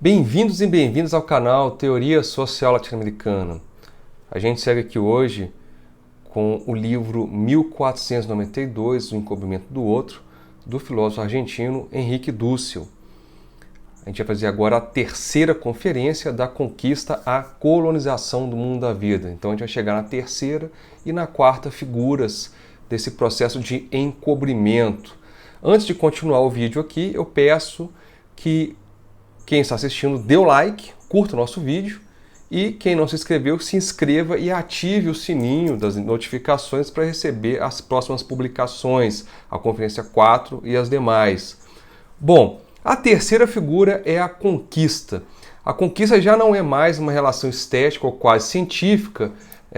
Bem-vindos e bem-vindas ao canal Teoria Social Latino-Americana. A gente segue aqui hoje com o livro 1492, O Encobrimento do Outro, do filósofo argentino Henrique Dussel. A gente vai fazer agora a terceira conferência da conquista à colonização do mundo da vida. Então a gente vai chegar na terceira e na quarta figuras desse processo de encobrimento. Antes de continuar o vídeo aqui, eu peço que quem está assistindo dê o like, curta o nosso vídeo e quem não se inscreveu, se inscreva e ative o sininho das notificações para receber as próximas publicações, a Conferência 4 e as demais. Bom, a terceira figura é a conquista. A conquista já não é mais uma relação estética ou quase científica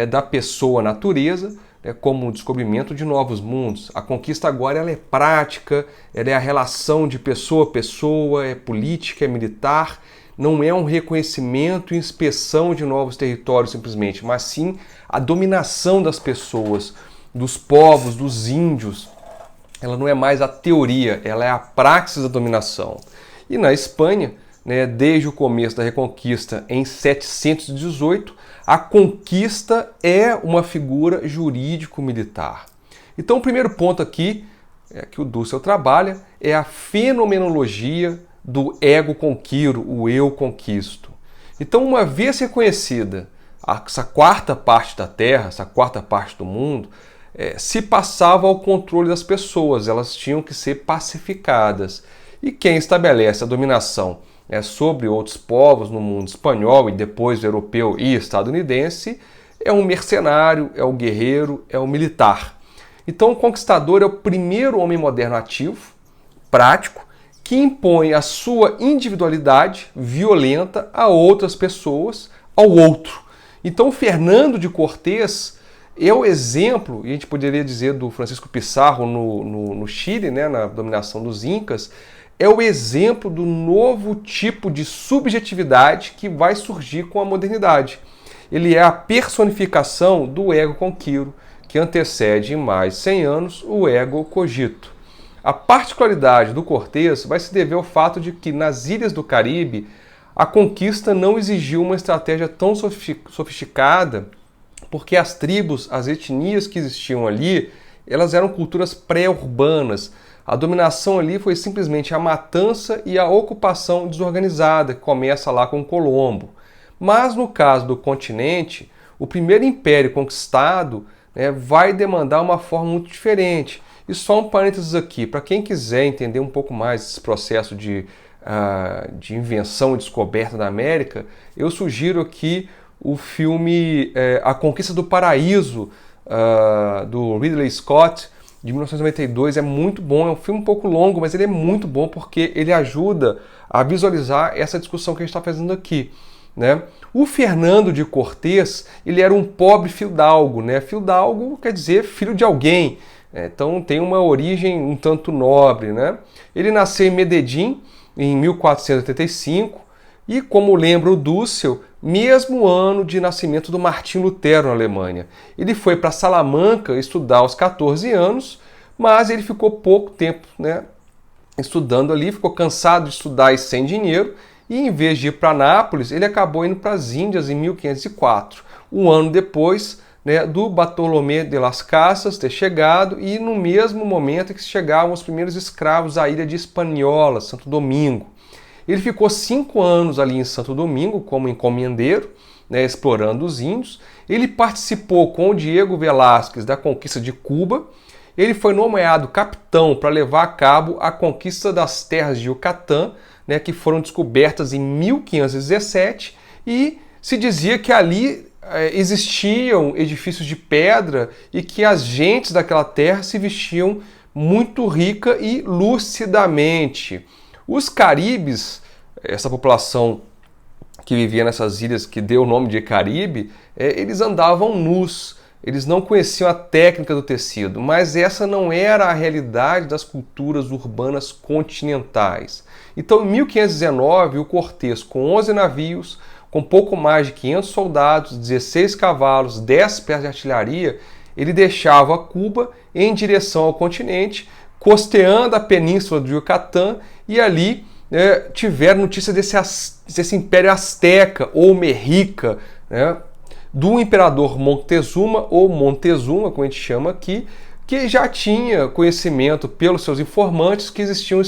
da pessoa-natureza, como o descobrimento de novos mundos. A conquista agora ela é prática, ela é a relação de pessoa a pessoa, é política, é militar, não é um reconhecimento e inspeção de novos territórios simplesmente, mas sim a dominação das pessoas, dos povos, dos índios. Ela não é mais a teoria, ela é a praxis da dominação. E na Espanha, desde o começo da Reconquista em 718, a conquista é uma figura jurídico-militar. Então o primeiro ponto aqui que o Dussel trabalha é a fenomenologia do ego conquiro, o eu conquisto. Então, uma vez reconhecida essa quarta parte da Terra, essa quarta parte do mundo, se passava ao controle das pessoas, elas tinham que ser pacificadas. E quem estabelece a dominação sobre outros povos no mundo espanhol e depois europeu e estadunidense é um mercenário, é o guerreiro, é o militar. Então o conquistador é o primeiro homem moderno ativo, prático, que impõe a sua individualidade violenta a outras pessoas, ao outro. Então Fernando de Cortés é o exemplo, e a gente poderia dizer do Francisco Pizarro no Chile, na dominação dos Incas, é o exemplo do novo tipo de subjetividade que vai surgir com a modernidade. Ele é a personificação do ego conquiro, que antecede em mais de 100 anos o ego cogito. A particularidade do Cortés vai se dever ao fato de que nas ilhas do Caribe a conquista não exigiu uma estratégia tão sofisticada, porque as tribos, as etnias que existiam ali, elas eram culturas pré-urbanas. A dominação ali foi simplesmente a matança e a ocupação desorganizada, que começa lá com Colombo. Mas no caso do continente, o primeiro império conquistado vai demandar uma forma muito diferente. E só um parênteses aqui, para quem quiser entender um pouco mais desse processo de invenção e descoberta da América, eu sugiro aqui o filme A Conquista do Paraíso, do Ridley Scott, de 1992, é muito bom, é um filme um pouco longo, mas ele é muito bom porque ele ajuda a visualizar essa discussão que a gente está fazendo aqui. O Fernando de Cortés, ele era um pobre fidalgo, Fidalgo quer dizer filho de alguém, então tem uma origem um tanto nobre. Ele nasceu em Medellín em 1485 e, como lembra o Dussel, mesmo ano de nascimento do Martim Lutero na Alemanha. Ele foi para Salamanca estudar aos 14 anos, mas ele ficou pouco tempo estudando ali, ficou cansado de estudar e sem dinheiro, e em vez de ir para Nápoles, ele acabou indo para as Índias em 1504, um ano depois do Bartolomé de las Casas ter chegado e no mesmo momento que chegavam os primeiros escravos à ilha de Hispaniola, Santo Domingo. Ele ficou 5 anos ali em Santo Domingo como encomendeiro, explorando os índios. Ele participou com o Diego Velázquez da conquista de Cuba. Ele foi nomeado capitão para levar a cabo a conquista das terras de Yucatán, que foram descobertas em 1517, e se dizia que ali existiam edifícios de pedra e que as gentes daquela terra se vestiam muito rica e lucidamente. Os caribes, essa população que vivia nessas ilhas que deu o nome de Caribe, eles andavam nus, eles não conheciam a técnica do tecido, mas essa não era a realidade das culturas urbanas continentais. Então, em 1519, o Cortés, com 11 navios, com pouco mais de 500 soldados, 16 cavalos, 10 peças de artilharia, ele deixava Cuba em direção ao continente, costeando a península do Yucatán e ali tiveram notícia desse império azteca ou mexica, né, do imperador Moctezuma, ou Montezuma, como a gente chama aqui, que já tinha conhecimento pelos seus informantes que existiam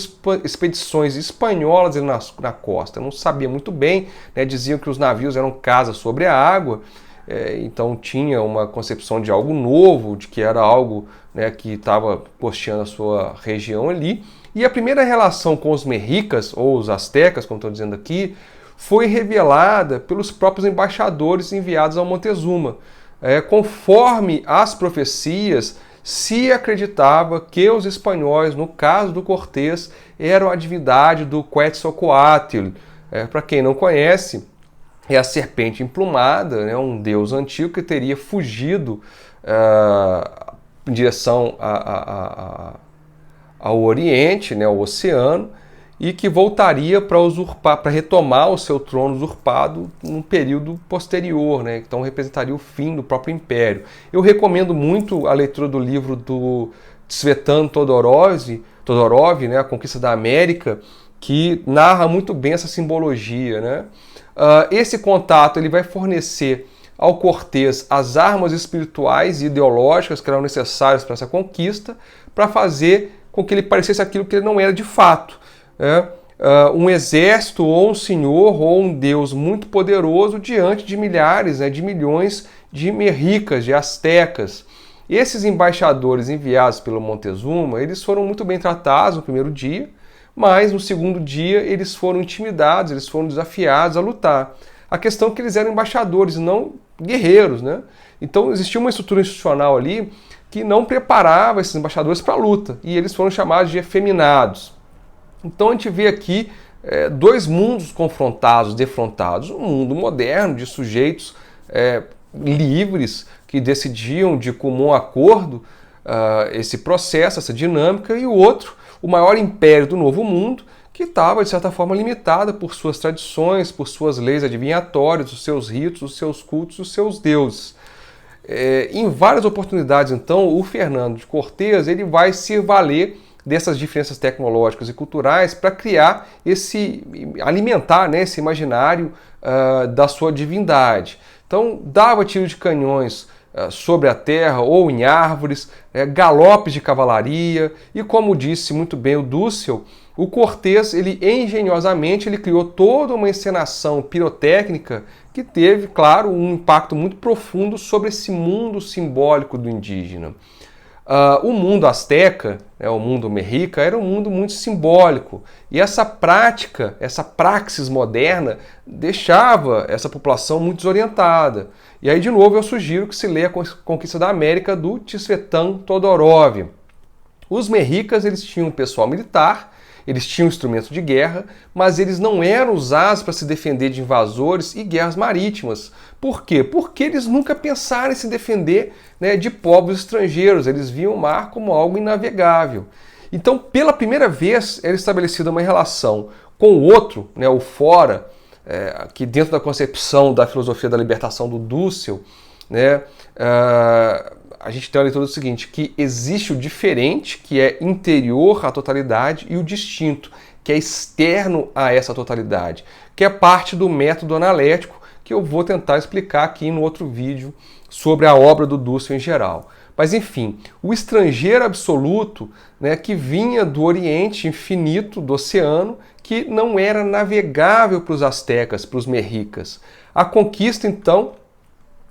expedições espanholas na costa. Não sabia muito bem, né, diziam que os navios eram casas sobre a água, então tinha uma concepção de algo novo, de que era algo, né, que estava costeando a sua região ali. E a primeira relação com os mexicas, ou os astecas, como estou dizendo aqui, foi revelada pelos próprios embaixadores enviados ao Montezuma. Conforme as profecias, se acreditava que os espanhóis, no caso do Cortés, eram a divindade do Quetzalcoatl. Para quem não conhece, é a serpente emplumada, né, um deus antigo que teria fugido em direção ao Oriente, né, ao oceano, e que voltaria para retomar o seu trono usurpado num período posterior, né? Então representaria o fim do próprio império. Eu recomendo muito a leitura do livro do Tsvetan Todorov, né, A Conquista da América, que narra muito bem essa simbologia, né? Esse contato ele vai fornecer ao Cortés as armas espirituais e ideológicas que eram necessárias para essa conquista, para fazer com que ele parecesse aquilo que ele não era de fato. Um exército ou um senhor ou um deus muito poderoso diante de milhares, né, de milhões de mexicas, de astecas. Esses embaixadores enviados pelo Montezuma, eles foram muito bem tratados no primeiro dia, mas no segundo dia eles foram intimidados, eles foram desafiados a lutar. A questão é que eles eram embaixadores, não guerreiros, né? Então existia uma estrutura institucional ali que não preparava esses embaixadores para a luta, e eles foram chamados de efeminados. Então a gente vê aqui dois mundos confrontados, defrontados. Um mundo moderno de sujeitos livres que decidiam de comum acordo esse processo, essa dinâmica, e o outro, o maior império do Novo Mundo, que estava, de certa forma, limitada por suas tradições, por suas leis adivinhatórias, os seus ritos, os seus cultos, os seus deuses. Em várias oportunidades, então, o Fernando de Cortés ele vai se valer dessas diferenças tecnológicas e culturais para criar alimentar, né, esse imaginário da sua divindade. Então, dava tiro de canhões sobre a terra ou em árvores, galopes de cavalaria, e como disse muito bem o Dussel, o Cortés, ele engenhosamente criou toda uma encenação pirotécnica que teve, claro, um impacto muito profundo sobre esse mundo simbólico do indígena. O mundo asteca, o mundo mexica, era um mundo muito simbólico. E essa prática, essa praxis moderna, deixava essa população muito desorientada. E aí, de novo, eu sugiro que se leia a Conquista da América do Tsvetan Todorov. Os mexicas, eles tinham pessoal militar, eles tinham instrumentos de guerra, mas eles não eram usados para se defender de invasores e guerras marítimas. Por quê? Porque eles nunca pensaram em se defender, né, de povos estrangeiros. Eles viam o mar como algo inavegável. Então, pela primeira vez, era estabelecida uma relação com o outro, né, o fora, que dentro da concepção da filosofia da libertação do Dussel, né, a gente tem a leitura do seguinte, que existe o diferente, que é interior à totalidade, e o distinto, que é externo a essa totalidade, que é parte do método analético, que eu vou tentar explicar aqui no outro vídeo sobre a obra do Dussel em geral. Mas enfim, o estrangeiro absoluto, né, que vinha do Oriente infinito, do oceano, que não era navegável para os astecas, para os mexicas. A conquista, então,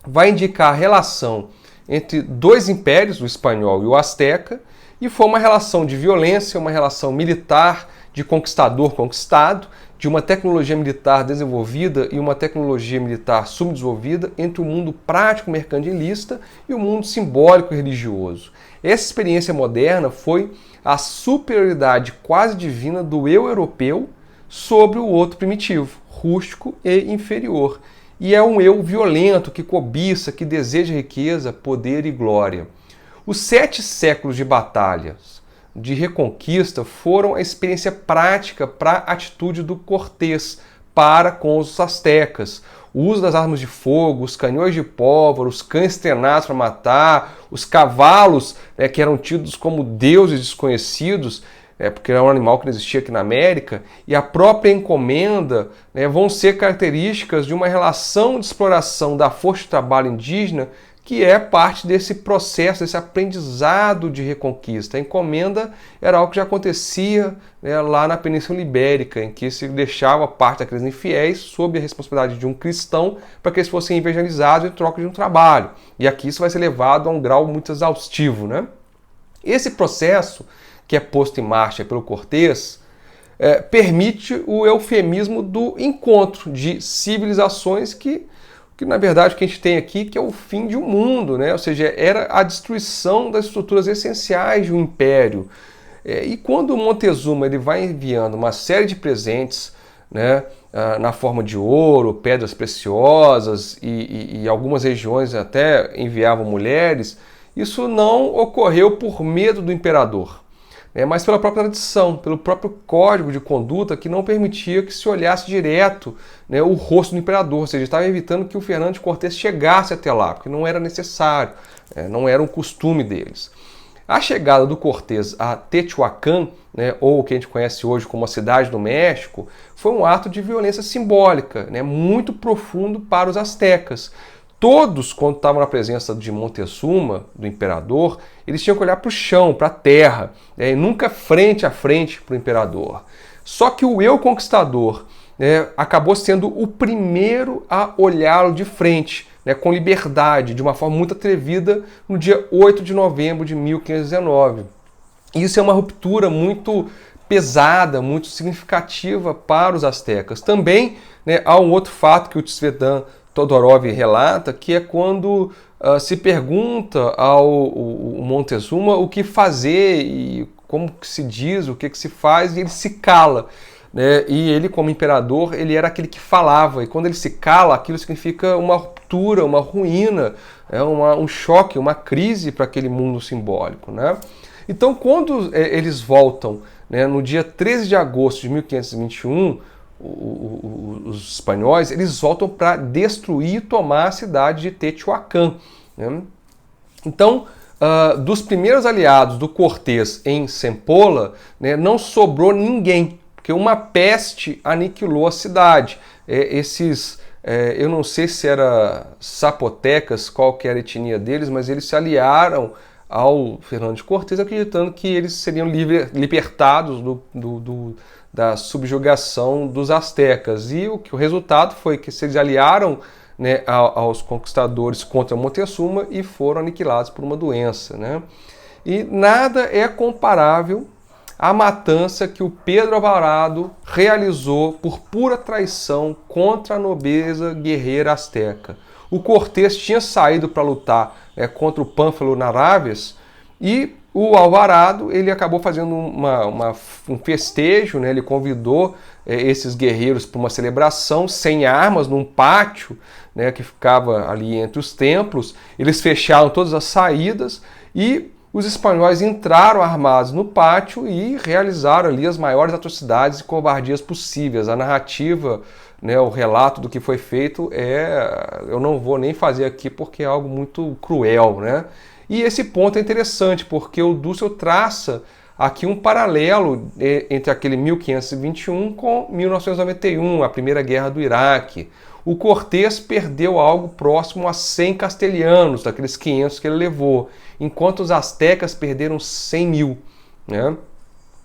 vai indicar a relação entre dois impérios, o espanhol e o asteca, e foi uma relação de violência, uma relação militar, de conquistador-conquistado, de uma tecnologia militar desenvolvida e uma tecnologia militar subdesenvolvida entre o mundo prático mercantilista e o mundo simbólico e religioso. Essa experiência moderna foi a superioridade quase divina do eu europeu sobre o outro primitivo, rústico e inferior. E é um eu violento que cobiça, que deseja riqueza, poder e glória. Os 7 séculos de batalhas, de reconquista, foram a experiência prática para a atitude do Cortés para com os astecas. O uso das armas de fogo, os canhões de pólvora, os cães treinados para matar, os cavalos, né, que eram tidos como deuses desconhecidos, porque era um animal que não existia aqui na América, e a própria encomenda, né, vão ser características de uma relação de exploração da força de trabalho indígena que é parte desse processo, desse aprendizado de reconquista. A encomenda era algo que já acontecia, né, lá na Península Ibérica, em que se deixava parte daqueles infiéis sob a responsabilidade de um cristão para que eles fossem evangelizados em troca de um trabalho. E aqui isso vai ser levado a um grau muito exaustivo, né? Esse processo, que é posto em marcha pelo Cortés, permite o eufemismo do encontro de civilizações que na verdade o que a gente tem aqui que é o fim de um mundo, né? Ou seja, era a destruição das estruturas essenciais de um império. E quando Montezuma ele vai enviando uma série de presentes, né, na forma de ouro, pedras preciosas e algumas regiões até enviavam mulheres, isso não ocorreu por medo do imperador, mas pela própria tradição, pelo próprio código de conduta que não permitia que se olhasse direto, né, o rosto do imperador, ou seja, estava evitando que o Fernando de Cortés chegasse até lá, porque não era necessário, não era um costume deles. A chegada do Cortés a Teotihuacan, né, ou o que a gente conhece hoje como a Cidade do México, foi um ato de violência simbólica, né, muito profundo para os astecas. Todos, quando estavam na presença de Montezuma, do imperador, eles tinham que olhar para o chão, para a terra, né, e nunca frente a frente para o imperador. Só que o eu conquistador, né, acabou sendo o primeiro a olhá-lo de frente, né, com liberdade, de uma forma muito atrevida, no dia 8 de novembro de 1519. Isso é uma ruptura muito pesada, muito significativa para os astecas. Também, né, há um outro fato que o Tzvetan Todorov relata, que é quando se pergunta ao Montezuma o que fazer e como que se diz, o que se faz, e ele se cala, né? E ele, como imperador, ele era aquele que falava, e quando ele se cala, aquilo significa uma ruptura, uma ruína, um choque, uma crise para aquele mundo simbólico, né? Então, quando eles voltam, né, no dia 13 de agosto de 1521, os espanhóis, eles voltam para destruir e tomar a cidade de Teotihuacan, né? Então, dos primeiros aliados do Cortés em Sempola, né, não sobrou ninguém, porque uma peste aniquilou a cidade. Eu não sei se era zapotecas, qual que era a etnia deles, mas eles se aliaram ao Fernando de Cortés, acreditando que eles seriam libertados da subjugação dos astecas. E o resultado foi que eles aliaram, né, aos conquistadores contra Montezuma e foram aniquilados por uma doença, né? E nada é comparável à matança que o Pedro Alvarado realizou por pura traição contra a nobreza guerreira asteca. O Cortés tinha saído para lutar contra o Pánfilo Narváez e o Alvarado ele acabou fazendo um festejo, né? Ele convidou esses guerreiros para uma celebração sem armas, num pátio, né, que ficava ali entre os templos. Eles fecharam todas as saídas e os espanhóis entraram armados no pátio e realizaram ali as maiores atrocidades e covardias possíveis. A narrativa, né, o relato do que foi feito eu não vou nem fazer aqui porque é algo muito cruel, né? E esse ponto é interessante porque o Dussel traça aqui um paralelo entre aquele 1521 com 1991, a Primeira Guerra do Iraque. O Cortés perdeu algo próximo a 100 castelhanos, daqueles 500 que ele levou, enquanto os astecas perderam 100 mil, né?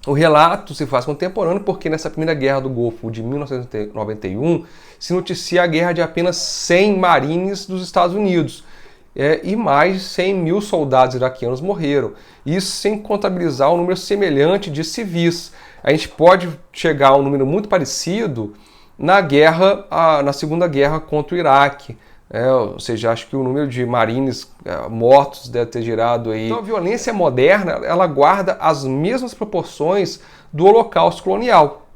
O relato se faz contemporâneo porque nessa Primeira Guerra do Golfo de 1991 se noticia a guerra de apenas 100 marines dos Estados Unidos, e mais de 100 mil soldados iraquianos morreram. Isso sem contabilizar um número semelhante de civis. A gente pode chegar a um número muito parecido na Segunda Guerra contra o Iraque. Ou seja, acho que o número de marines mortos deve ter girado aí. Então a violência moderna ela guarda as mesmas proporções do Holocausto colonial.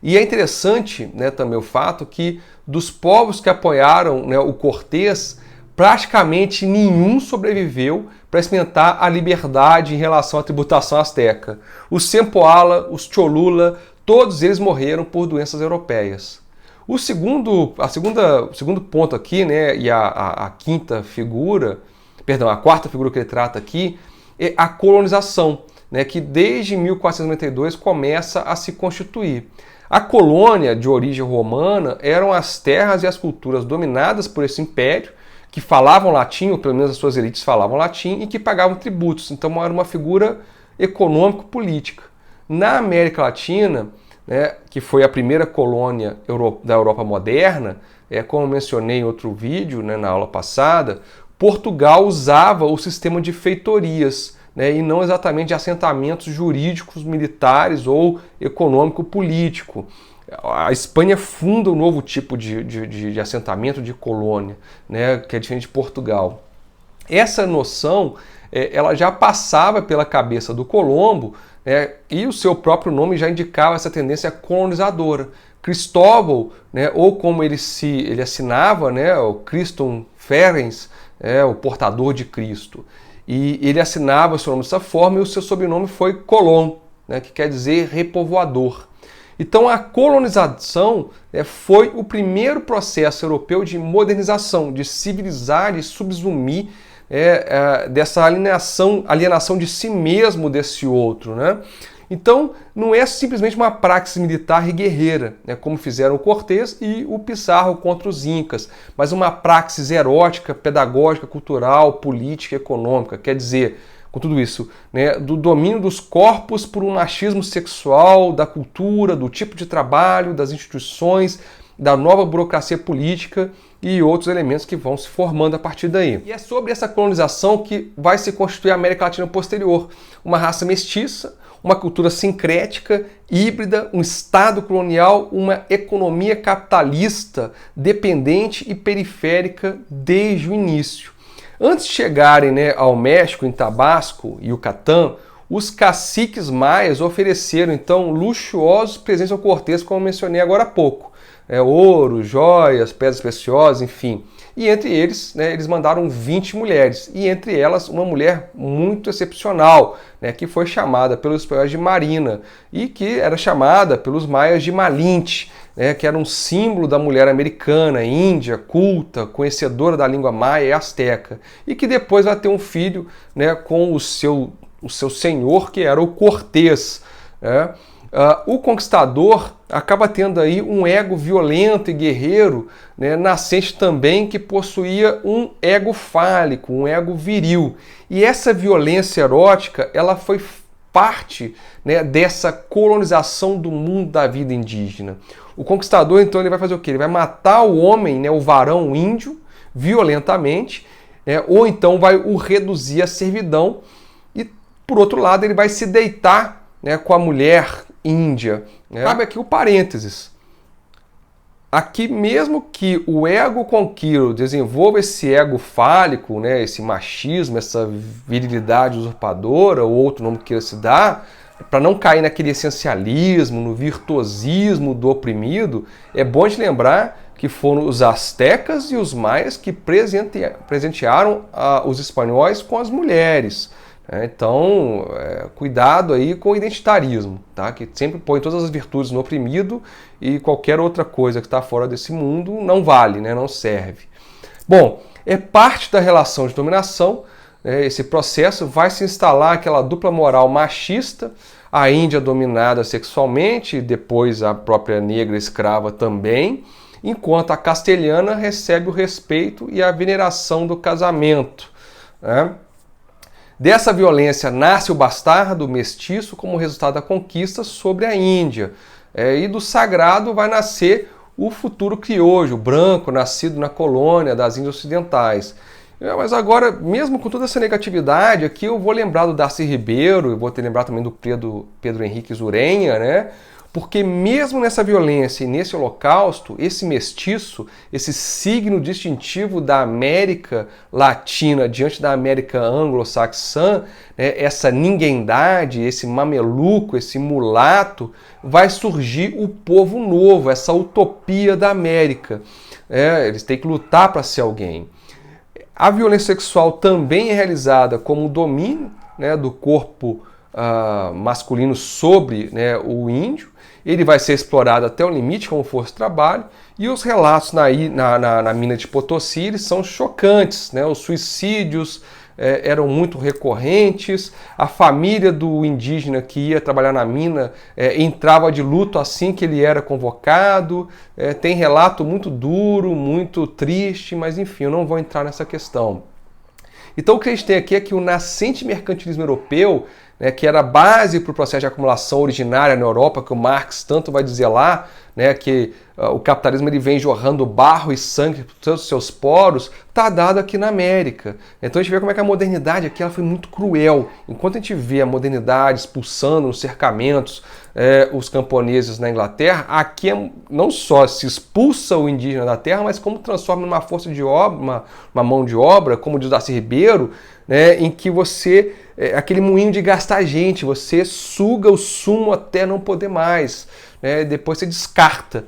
E é interessante, né, também o fato que dos povos que apoiaram, né, o Cortés, praticamente nenhum sobreviveu para experimentar a liberdade em relação à tributação asteca. Os Sempoala, os Cholula, todos eles morreram por doenças europeias. O segundo ponto aqui, né, e a quarta figura que ele trata aqui, é a colonização, né, que desde 1492 começa a se constituir. A colônia de origem romana eram as terras e as culturas dominadas por esse império, que falavam latim, ou pelo menos as suas elites falavam latim, e que pagavam tributos. Então era uma figura econômico-política. Na América Latina, né, que foi a primeira colônia da Europa moderna, como eu mencionei em outro vídeo, né, na aula passada, Portugal usava o sistema de feitorias, né, e não exatamente de assentamentos jurídicos, militares ou econômico-político. A Espanha funda um novo tipo de assentamento, de colônia, né, que é diferente de Portugal. Essa noção ela já passava pela cabeça do Colombo, e o seu próprio nome já indicava essa tendência colonizadora. Cristóvão, né, ou como ele assinava, né, o Christum Ferens, o portador de Cristo. E ele assinava seu nome dessa forma e o seu sobrenome foi Colom, né, que quer dizer repovoador. Então a colonização foi o primeiro processo europeu de modernização, de civilizar, de subsumir dessa alienação de si mesmo desse outro, né? Então não é simplesmente uma praxis militar e guerreira, né, como fizeram o Cortés e o Pizarro contra os Incas, mas uma praxis erótica, pedagógica, cultural, política, econômica. Quer dizer, com tudo isso, né, do domínio dos corpos por um machismo sexual, da cultura, do tipo de trabalho, das instituições, da nova burocracia política e outros elementos que vão se formando a partir daí. E é sobre essa colonização que vai se constituir a América Latina posterior. Uma raça mestiça, uma cultura sincrética, híbrida, um Estado colonial, uma economia capitalista, dependente e periférica desde o início. Antes de chegarem, né, ao México, em Tabasco e Yucatán, os caciques maias ofereceram então luxuosos presentes ao Cortés, como eu mencionei agora há pouco. Ouro, joias, pedras preciosas, enfim. E entre eles, né, eles mandaram 20 mulheres, e entre elas uma mulher muito excepcional, né, que foi chamada pelos espanhóis de Marina, e que era chamada pelos maias de Malinche, né, que era um símbolo da mulher americana, índia, culta, conhecedora da língua maia e asteca, e que depois vai ter um filho, né, com o seu senhor, que era o Cortés, né? O conquistador acaba tendo aí um ego violento e guerreiro, né, nascente também, que possuía um ego fálico, um ego viril. E essa violência erótica, ela foi parte, né, dessa colonização do mundo da vida indígena. O conquistador, então, ele vai fazer o quê? Ele vai matar o homem, né, o varão índio, violentamente, né, ou então vai o reduzir à servidão. E, por outro lado, ele vai se deitar, né, com a mulher índia. Cabe aqui o parênteses. Aqui, mesmo que o ego conquiro desenvolva esse ego fálico, né, esse machismo, essa virilidade usurpadora, ou outro nome que queira se dar, para não cair naquele essencialismo, no virtuosismo do oprimido, é bom de lembrar que foram os astecas e os maias que presentearam os espanhóis com as mulheres. Então, cuidado aí com o identitarismo, tá? Que sempre põe todas as virtudes no oprimido e qualquer outra coisa que está fora desse mundo não vale, né? Não serve. Bom, é parte da relação de dominação, né? Esse processo vai se instalar aquela dupla moral machista, a Índia dominada sexualmente, e depois a própria negra escrava também, enquanto a castelhana recebe o respeito e a veneração do casamento, né? Dessa violência nasce o bastardo, o mestiço, como resultado da conquista sobre a Índia. E do sagrado vai nascer o futuro crioulo, branco, nascido na colônia das Índias Ocidentais. Mas agora, mesmo com toda essa negatividade, aqui eu vou lembrar do Darcy Ribeiro, eu vou ter lembrar também do Pedro Henrique Zurenha, né? Porque mesmo nessa violência e nesse holocausto, esse mestiço, esse signo distintivo da América Latina diante da América anglo-saxã, né, essa ninguémdade, esse mameluco, esse mulato, vai surgir o povo novo, essa utopia da América. Eles têm que lutar para ser alguém. A violência sexual também é realizada como um domínio, né, do corpo masculino sobre, né, o índio. Ele vai ser explorado até o limite como força de trabalho, e os relatos na mina de Potosí eles são chocantes, né? Os suicídios, eram muito recorrentes, a família do indígena que ia trabalhar na mina entrava de luto assim que ele era convocado. Tem relato muito duro, muito triste, mas enfim, eu não vou entrar nessa questão. Então o que a gente tem aqui é que o nascente mercantilismo europeu, que era a base para o processo de acumulação originária na Europa, que o Marx tanto vai dizer lá, que o capitalismo ele vem jorrando barro e sangue por todos os seus poros, está dado aqui na América. Então a gente vê como é que a modernidade aqui ela foi muito cruel. Enquanto a gente vê a modernidade expulsando os cercamentos, os camponeses na Inglaterra, aqui não só se expulsa o indígena da terra, mas como transforma numa força de obra, uma mão de obra, como diz Darcy Ribeiro, em que você, aquele moinho de gastar gente, você suga o sumo até não poder mais, depois você descarta.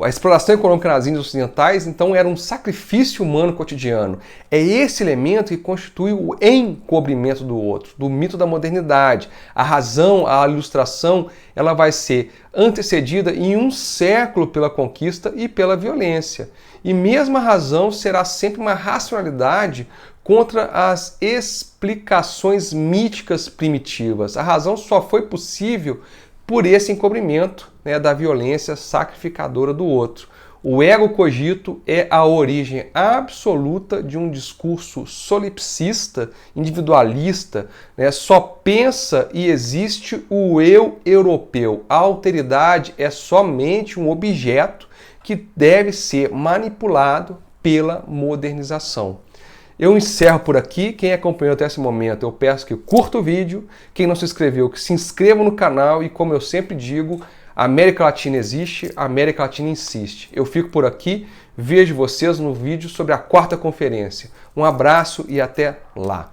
A exploração econômica nas Índias Ocidentais, então, era um sacrifício humano cotidiano. É esse elemento que constitui o encobrimento do outro, do mito da modernidade. A razão, a ilustração, ela vai ser antecedida em um século pela conquista e pela violência. E mesmo a razão será sempre uma racionalidade contra as explicações míticas primitivas. A razão só foi possível por esse encobrimento da violência sacrificadora do outro. O ego cogito é a origem absoluta de um discurso solipsista, individualista, só pensa e existe o eu europeu. A alteridade é somente um objeto que deve ser manipulado pela modernização. Eu encerro por aqui. Quem acompanhou até esse momento, eu peço que curta o vídeo. Quem não se inscreveu, que se inscreva no canal. E como eu sempre digo, a América Latina existe, a América Latina insiste. Eu fico por aqui. Vejo vocês no vídeo sobre a 4ª conferência. Um abraço e até lá.